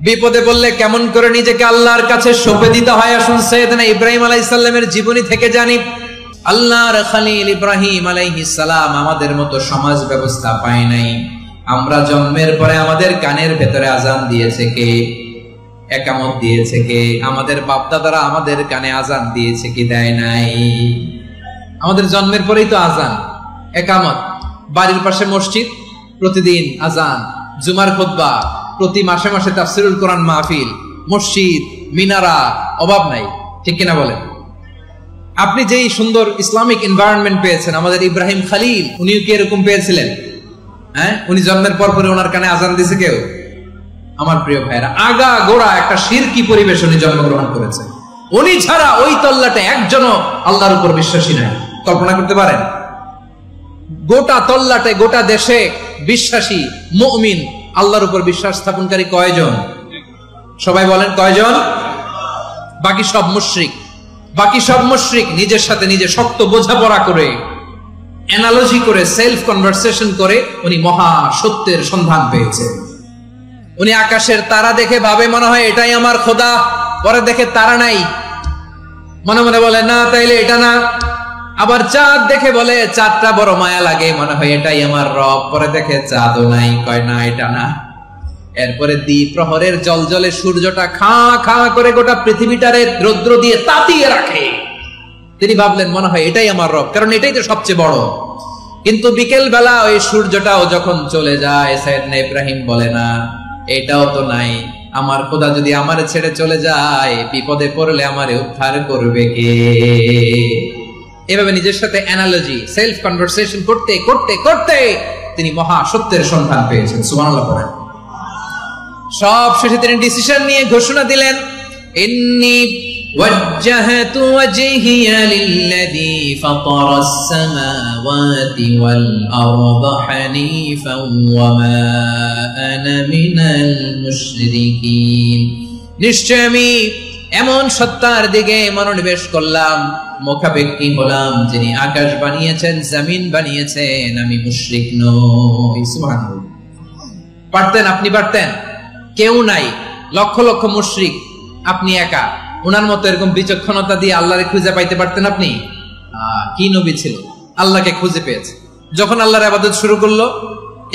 বিপদে বললে কেমন করে নিজেকে আল্লাহর কাছে সঁপে দিতে হয় আসুন সাইয়েদনা ইব্রাহিম আলাইহিস সালামের জীবনী থেকে জানি। আল্লাহর খলিল ইব্রাহিম আলাইহিস সালাম আমাদের মতো সমাজ ব্যবস্থা পায় নাই। আমরা জন্মের পরে আমাদের কানের ভেতরে আজান দিয়েছে কে? একামত দিয়েছে কে? আমাদের বাপদাদারা আমাদের কানে আজান দিয়েছে কি? দেয় নাই। আমাদের জন্মের পরেই তো আজান, একামত, বাড়ির পাশে মসজিদ, প্রতিদিন আজান, জুমার খুতবা, প্রতি মাসে মাসে তাফসিরুল কোরআন মাহফিল, মসজিদ, মিনারা, অভাব নাই। ঠিক কিনা বলেন? আপনি যেই সুন্দর ইসলামিক এনভায়রনমেন্ট পেয়েছেন, আমাদের ইব্রাহিম খলিল উনিও কি এরকম পেয়েছিলেন? হ্যাঁ, উনি জন্মের পর পরে ওনার কানে আজান দিয়েছে কেউ? আমার প্রিয় ভাইরা, আগা গোড়া একটা শিরকি পরিবেশ উনি জন্মগ্রহণ করেছে। উনি ছাড়া ওই তল্লাটে একজনও আল্লাহর উপর বিশ্বাসী নাই। কল্পনা করতে পারেন? গোটা তল্লাটে, গোটা দেশে বিশ্বাসী মুমিন, আল্লাহর উপর বিশ্বাস স্থাপনকারী কয়জন? সবাই বলেন কয়জন? বাকি সব মুশরিক। বাকি সব মুশরিক নিজের সাথে নিজে শক্ত বোঝাপড়া করে, অ্যানালজি করে, সেলফ কনভারসেশন করে উনি মহা সত্যের সন্ধান পেয়েছে। উনি আকাশের তারা দেখে ভাবে মনে হয় এটাই আমার খোদা, পরে দেখে তারা নাই, মনে মনে বলে না তাইলে এটা না। আবার চাঁদ দেখে বলে চাঁদটা বড় মায়া লাগে, মনে হয় এটাই আমার রব, পরে দেখে চাঁদও নাই, কয় না এটা না। এরপরে দ্বীপ প্রহরের জলজলে সূর্যটা খা খা করে গোটা পৃথিবীটারে রৌদ্র দিয়ে তাতিয়ে রাখে। তিনি ভাবলেন মনে হয় এটাই আমার রব, কারণ এটাই তো সবচেয়ে বড়। কিন্তু বিকেল বেলা ওই সূর্যটাও যখন চলে যায়, সাইয়েদনা ইব্রাহিম বলে না এটাও তো নাই, আমার খোদা যদি আমারে ছেড়ে চলে যায়, বিপদে পড়লে আমারে উদ্ধার করবে কে? এভাবে নিজের সাথে অ্যানালজি, সেলফ কনভারসেশন করতে করতে করতে তিনি মহা সত্যের সন্ধান পেয়েছেন। সুবহানাল্লাহ পড়েন। সব শেষে তিনি ডিসিশন নিয়ে ঘোষণা দিলেন, ইন্নী ওয়াজ্জাহতু ওয়াজহিয়া লিল্লাযী ফাতারাস সামাওয়াতি ওয়াল আরদা হানিফান ওয়া মা আনা মিনাল মুশরিকিন। নিশ্চয় আমি এমন সত্তার দিকে মনোনিবেশ করলাম, মুখাপেক্ষী হলাম, যিনি আকাশ বানিয়েছেন, জমিন বানিয়েছেন, আমি মুশরিক নই। সুবহানাল্লাহ। পারতেন? আপনি পারতেন? কেউ নাই, লক্ষ লক্ষ মুশরিক, আপনি একা। ওনার মতো এরকম বিচক্ষণতা দিয়ে আল্লাহরে খুঁজে পাইতে পারতেন আপনি? কি নবী ছিল, আল্লাহকে খুঁজে পেয়েছে। যখন আল্লাহর ইবাদত শুরু করলো,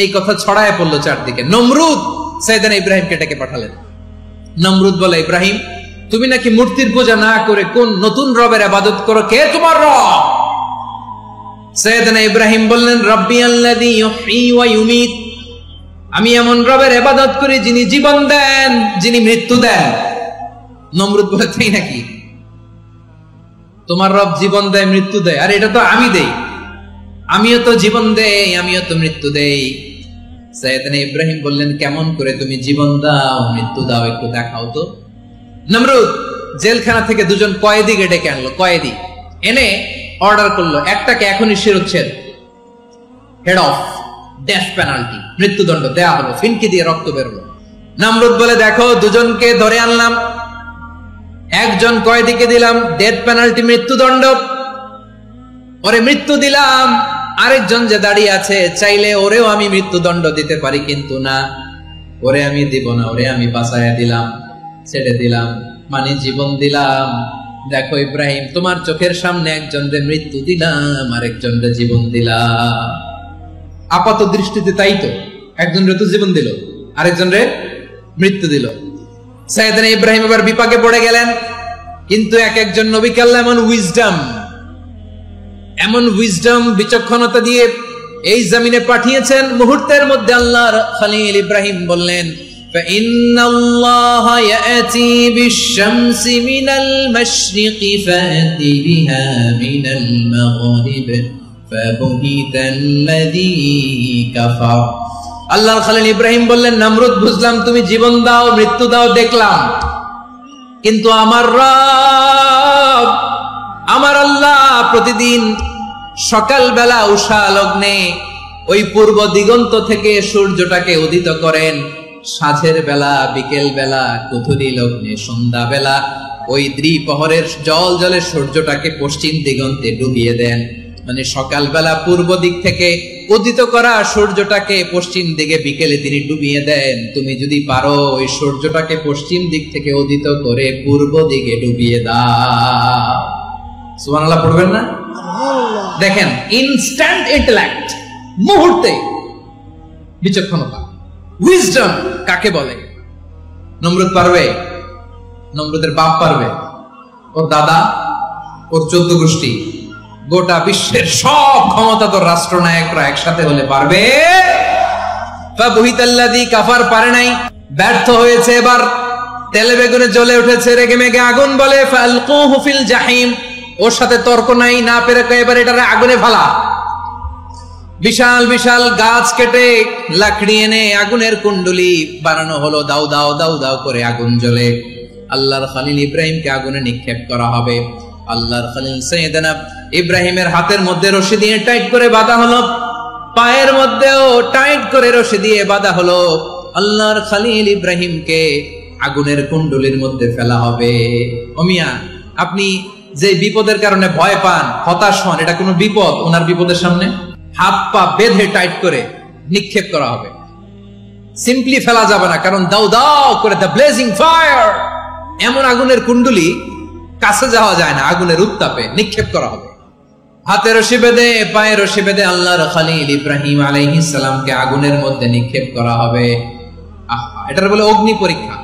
এই কথা ছড়ায় পড়লো চারদিকে। নমরুদ সাইয়েদনা ইব্রাহিমকে ডেকে পাঠালেন। নমরুদ বলে, ইব্রাহিম তুমি নাকি মূর্তির পূজা না করে কোন নতুন রবের ইবাদত করো, কে তোমার রব? সাইয়েদনা ইব্রাহিম বললেন, রব্বি আল্লাযী ইউহয়ী ওয়া ইউমীত, আমি এমন রবের ইবাদত করি যিনি জীবন দেন, যিনি মৃত্যু দেন। নমরুদ বলে, তাই নাকি? তোমার রব জীবন দেয়, মৃত্যু দেয়? আর এটা তো আমি দেই, আমিও তো জীবন দেই, আমিও তো মৃত্যু দেই। সাইয়েদনা ইব্রাহিম বললেন, কেমন করে তুমি জীবন দাও, মৃত্যু দাও, একটু দেখাও তো। নমরুদ জেলখানা থেকে দুজন কয়েদিকে ডেকে আনলো। কয়েদি এনে অর্ডার করলো, একটাকে এখনই শিরোচ্ছেদ, হেড অফ, ডেথ পেনাল্টি, মৃত্যুদণ্ড দেয়া হলো, ফিনকি দিয়ে রক্ত বেরোলো। নমরুদ বলে, দেখো দুজনকে ধরে আনলাম, একজন কয়েদিকে দিলাম ডেথ পেনাল্টি, মৃত্যুদণ্ড, ওরে মৃত্যু দিলাম। আরেকজন যে দাঁড়িয়ে আছে, চাইলে ওরেও আমি মৃত্যুদণ্ড দিতে পারি, কিন্তু না, ওরে আমি দিব না, ওরে আমি বাঁচাইয়া দিলাম, ছেড়ে দিলাম, মানে জীবন দিলাম। দেখো ইব্রাহিম, তোমার চোখের সামনে একজনরে মৃত্যু দিলাম, আরেকজনরে জীবন দিলাম। আপাত দৃষ্টিতে তাই তো, একজনরে তো জীবন দিল, আরেকজনরে মৃত্যু দিল। সাইয়েদনা ইব্রাহিম এবার বিপাকে পড়ে গেলেন। কিন্তু এক একজন নবীকে আল্লাহ এমন উইজডম, বিচক্ষণতা দিয়ে এই জমিনে পাঠিয়েছেন। মুহূর্তের মধ্যে আল্লাহর খলিল ইব্রাহিম বললেন, ফাইন্নাল্লাহা ইয়াতি বিশ-শামসি মিনাল মাশরিকি ফাতি বিহা মিনাল মাগরিব ফাবুহিতাল্লাযী কাফার। আল্লাহর খলিল ইব্রাহিম বললেন, নমরুদ বুঝলাম তুমি জীবন দাও, মৃত্যু দাও, দেখলাম, কিন্তু আমার রব, আমার আল্লাহ প্রতিদিন সকালবেলা উষা লগ্নে ওই পূর্ব দিগন্ত থেকে সূর্যটাকে উদিত করেন, সাঁঝের বেলা, বিকেল বেলা, কুথুরি লগ্নে, সন্ধ্যা বেলা ওই দ্বিপ্রহরের জল জলে সূর্যটাকে পশ্চিম দিগন্তে ডুবিয়ে দেন। মানে সকালবেলা পূর্ব দিক থেকে উদিত করা সূর্যটাকে পশ্চিম দিকে বিকেলে তিনি ডুবিয়ে দেন। তুমি যদি পারো ওই সূর্যটাকে পশ্চিম দিক থেকে উদিত করে পূর্ব দিকে ডুবিয়ে দাও। সুবহানাল্লাহ পড়বেন না? দেখেন, ইনস্ট্যান্ট ইন্টেলেক্ট, মুহূর্তে বিচক্ষণতা, উইজডম কাকে বলে? নমরুদ পারবে? নমরুদের বাপ পারবে? ওর দাদা, ওর 14 গোষ্ঠী, গোটা বিশ্বের সব ক্ষমতাধর রাষ্ট্রনায়করা একসাথে হলে পারবে? ফাবুহিতাল্লাযী কাফার, পারে নাই, ব্যর্থ হয়েছে। এবার তেলে বেগুনে জ্বলে উঠেছে, রেগে মেগে আগুন বলে ফালকুহু ফিল জাহিম। ওর সাথে তর্ক নাই, না পেরে এবার এটারে আগুনে ফেলা। বিশাল বিশাল গাছ কেটে লাকড়ি এনে আগুনের কুণ্ডলি বানানো হলো, দাও দাও দাও দাও করে আগুন জ্বলে। আল্লাহর খলিল ইব্রাহিমকে আগুনে নিক্ষেপ করা হবে। আল্লাহর খলিল সাইয়েদনা ইব্রাহিমের হাতের মধ্যে রশি দিয়ে টাইট করে বাঁধা হলো, পায়ের মধ্যেও টাইট করে রশি দিয়ে বাঁধা হলো। আল্লাহর খলিল ইব্রাহিমকে আগুনের কুণ্ডলির মধ্যে ফেলা হবে। ও মিয়া, আপনি যে বিপদের কারণে ভয় পান, হতাশ হন, এটা কোনো বিপদ? ওনার বিপদের সামনে হাত পা বেঁধে টাইট করে নিক্ষেপ করা হবে। সিম্পলি ফেলা যাবে না, কারণ দাও দাও করে দ্য ব্লেজিং ফায়ার, এমন আগুনের কুণ্ডলি কাছে যাওয়া যায় না, আগুনের উত্তাপে নিক্ষেপ করা হবে। হাতে রশি বেঁধে, পায়ে রশি বেঁধে আল্লাহর খলিল ইব্রাহিম আলাইহিস সালামকে আগুনের মধ্যে নিক্ষেপ করা হবে। এটার বলে অগ্নি পরীক্ষা।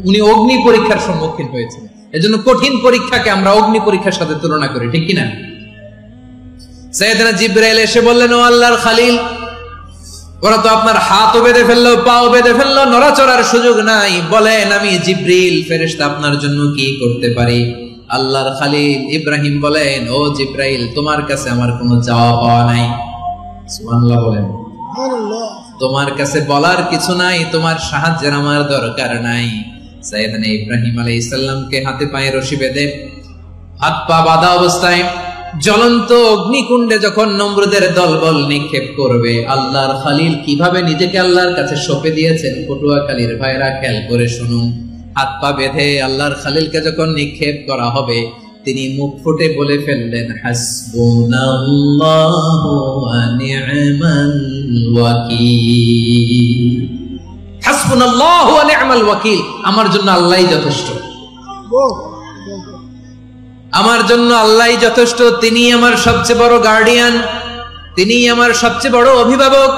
উনি অগ্নি পরীক্ষার সম্মুখীন হয়েছেন। এজন্য কঠিন পরীক্ষাকে আমরা অগ্নি পরীক্ষার সাথে তুলনা করি, ঠিক কিনা? সাইয়েদনা জিবরাইল এসে বললেন, ও আল্লাহর খলিল, ওরা তো আপনার হাতও বেঁধে ফেললো, পাও বেঁধে ফেললো, নড়াচড়ার সুযোগ নাই, বলেন আমি জিবরিল ফেরেশতা আপনার জন্য কি করতে পারি? আল্লাহর খলিল ইব্রাহিম বলেন, ও জিবরাইল, তোমার কাছে আমার কোনো চাওয়া পাওয়া নাই। সুবহানাল্লাহ বলেন। তোমার কাছে বলার কিছু নাই, তোমার সাহায্যের আমার দরকার নাই। সাইয়েদনা ইব্রাহিম আলাইহিস সালামকে হাতে পায়ে রশি বেঁধে, হাত পা বাঁধা অবস্থায় জ্বলন্ত অগ্নিকুণ্ডে যখন নমরুদের দলবল নিক্ষেপ করবে, আল্লাহর খলিল কিভাবে নিজেকে আল্লাহর কাছে সঁপে দিয়েছেন, পটুয়াখালীর ভাইরা খেয়াল করে শুনুন। হাত পা বেঁধে আল্লাহর খলিলকে যখন নিক্ষেপ করা হবে, তিনি মুখ ফুটে বলে ফেললেন, হাসবুনাল্লাহু ওয়া নি'মাল ওয়াকিল। হাসবুনাল্লাহু ওয়া নি'মাল ওয়াকিল, আমার জন্য আল্লাহই যথেষ্ট, আমার জন্য আল্লাহই যথেষ্ট। তিনি আমার সবচেয়ে বড় গার্ডিয়ান, তিনি আমার সবচেয়ে বড় অভিভাবক।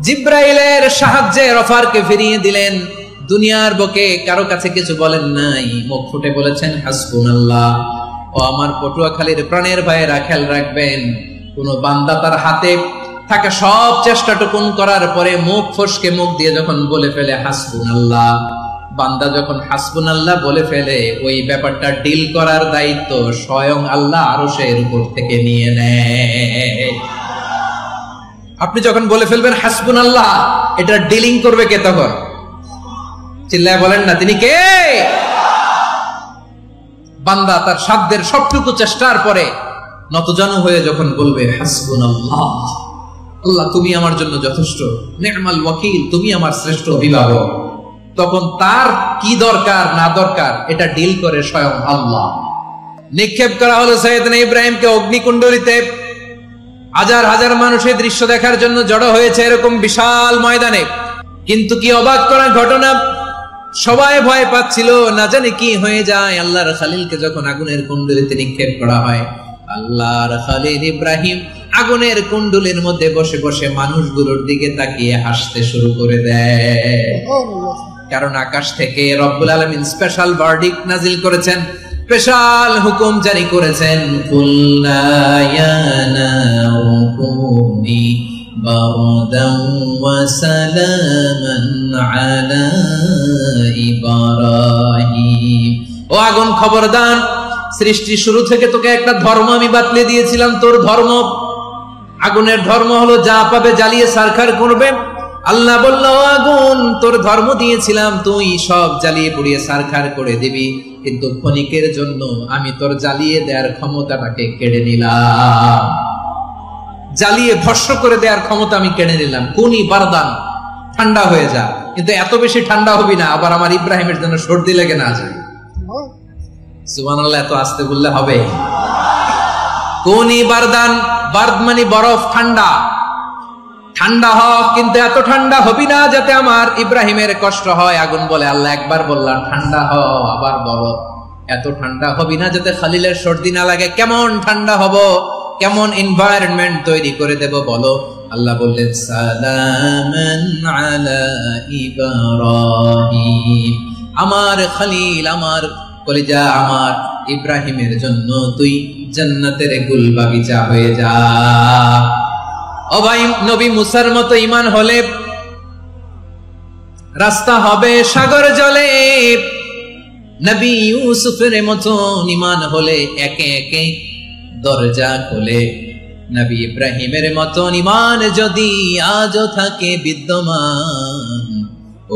জিব্রাইলের সাহায্যে অফারকে ফিরিয়ে দিলেন। দুনিয়ার বুকে কারো কাছে কিছু বলেন নাই, মুখ ফুটে বলেছেন হাসবুনাল্লাহ। ও আমার পটুয়াখালীর প্রাণের ভাইয়েরা, খেয়াল রাখবেন, কোন বান্দা তার হাতে থাকা সব চেষ্টাটুকুন করার পরে মুখ ফসকে মুখ দিয়ে যখন বলে ফেলে হাসবুনাল্লাহ, বান্দা যখন হাসবুনাল্লাহ বলে ফেলে, ওই ব্যাপারটা ডিল করার দায়িত্ব স্বয়ং আল্লাহ আরশের উপর থেকে নিয়ে নেয়। আপনি যখন বলে ফেলবেন হাসবুনাল্লাহ, এটা ডিলিং করবে কে তখন? চিল্লায় বলেন না, তিনি কে? বান্দা তার সাধ্যের সবটুকু চেষ্টার পরে নতজানু হয়ে যখন বলবে হাসবুনাল্লাহ, আল্লাহ তুমি আমার জন্য যথেষ্ট, নি'মাল ওয়াকিল, তুমি আমার শ্রেষ্ঠ অভিভাবক, তখন তার কি দরকার না দরকার এটা ডিল করে স্বয়ং আল্লাহ। নিক্ষেপ করা হলো সাইয়েদনা ইব্রাহিমকে অগ্নিকুণ্ডলিতে। হাজার হাজার মানুষের দৃশ্য দেখার জন্য জড়ো হয়েছে এরকম বিশাল ময়দানে। কিন্তু কি অবাক করার ঘটনা, সবাই ভয় পাচ্ছিল, না জানে কি হয়ে যায়। আল্লাহর খলিলকে যখন আগুনের কুণ্ডলিতে নিক্ষেপ করা হয়, আল্লাহর খলিল ইব্রাহিম আগুনের কুণ্ডলির মধ্যে বসে বসে মানুষগুলোর দিকে তাকিয়ে হাসতে শুরু করে দেয়। কারণ আকাশ থেকে রব্বুল আলামিন স্পেশাল ভার্ডিক্ট নাজিল করেছেন, স্পেশাল হুকুম জারি করেছেন, কুল্লা ইয়া নারু কুনি বারদান ওয়া সালামান আলা ইব্রাহিম। ও আগুন, খবরদার, সৃষ্টি শুরু থেকে তোকে একটা ধর্ম আমি বাতলে দিয়েছিলাম, তোর ধর্ম, আগুনের ধর্ম হলো যা পাবে জ্বালিয়ে সারখার করবে। আল্লাহ বলল, আগুন, তোর ধর্ম দিয়েছিলাম, তুই সব জ্বালিয়ে পুড়িয়ে সারখার করে দিবি, কিন্তু ক্ষণিকের জন্য আমি তোর জ্বালিয়ে দেওয়ার ক্ষমতাটাকে কেড়ে নিলাম, জ্বালিয়ে ভস্ম করে দেওয়ার ক্ষমতা আমি কেড়ে নিলাম। কুনি বারদান, ঠান্ডা হয়ে যা, কিন্তু এত বেশি ঠান্ডা হবি না আবার আমার ইব্রাহিমের জন্য সর্দি লেগে না যায়। সুবহানাল্লাহ, এত আস্তে বললে হবে? কুনি বারদান, বারদ মানে বরফ, ঠান্ডা, ঠান্ডা হ, কিন্তু এত ঠান্ডা হবি না যাতে আমার ইব্রাহিমের কষ্ট হয়। আগুন বলে, আল্লাহ একবার বললাম ঠান্ডা হ, আবার বলো এত ঠান্ডা হবি না যাতে খালিলের সর্দি না লাগে। কেমন ঠান্ডা হব, কেমন এনভায়রনমেন্ট তৈরি করে দেব বলো। আল্লাহ বললেন, সালামান আলা ইব্রাহিম, আমার খলিল, আমার কলিজা, আমার ইব্রাহিমের জন্য তুই জান্নাতের গুল বাগিচা হয়ে যা। ও ভাই, নবী মুসার মতো ঈমান হলে রাস্তা হবে সাগর জলে, নবী ইউসুফের মতো ঈমান হলে একে একে দরজা খোলে। নবী ইব্রাহিমের মতো ঈমান যদি আজও থাকে বিদ্যমান,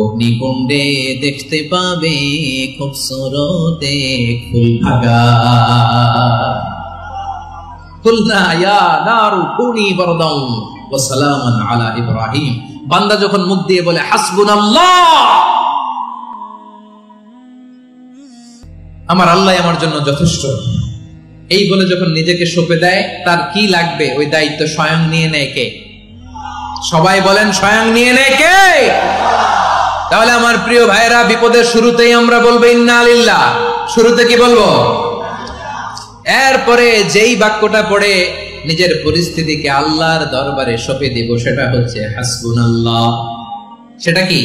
অগ্নিকুণ্ডে দেখতে পাবে খুবসুরতে ফুলভাগা। কুলনা ইয়া নারু কুনি বারদান ওয়া সালামান আলা ইব্রাহিম। বান্দা যখন মুখ দিয়ে বলে হাসবুনাল্লাহ, আমার আল্লাহ আমার জন্য যথেষ্ট, এই বলে যখন নিজেকে সঁপে দেয়, তার কি লাগবে ওই দায়িত্ব স্বয়ং নিয়ে নেয় কে? সবাই বলেন, স্বয়ং নিয়ে নেয় কে? তাহলে আমার প্রিয় ভাইরা, বিপদের শুরুতেই আমরা বলবো ইন্না লিল্লাহ। শুরুতে কি বলবো? এরপরে যেই বাক্যটা পড়ে নিজের পরিস্থিতিকে আল্লাহর দরবারে সঁপে দিব, সেটা হচ্ছে হাসবুনাল্লাহ। সেটা কি?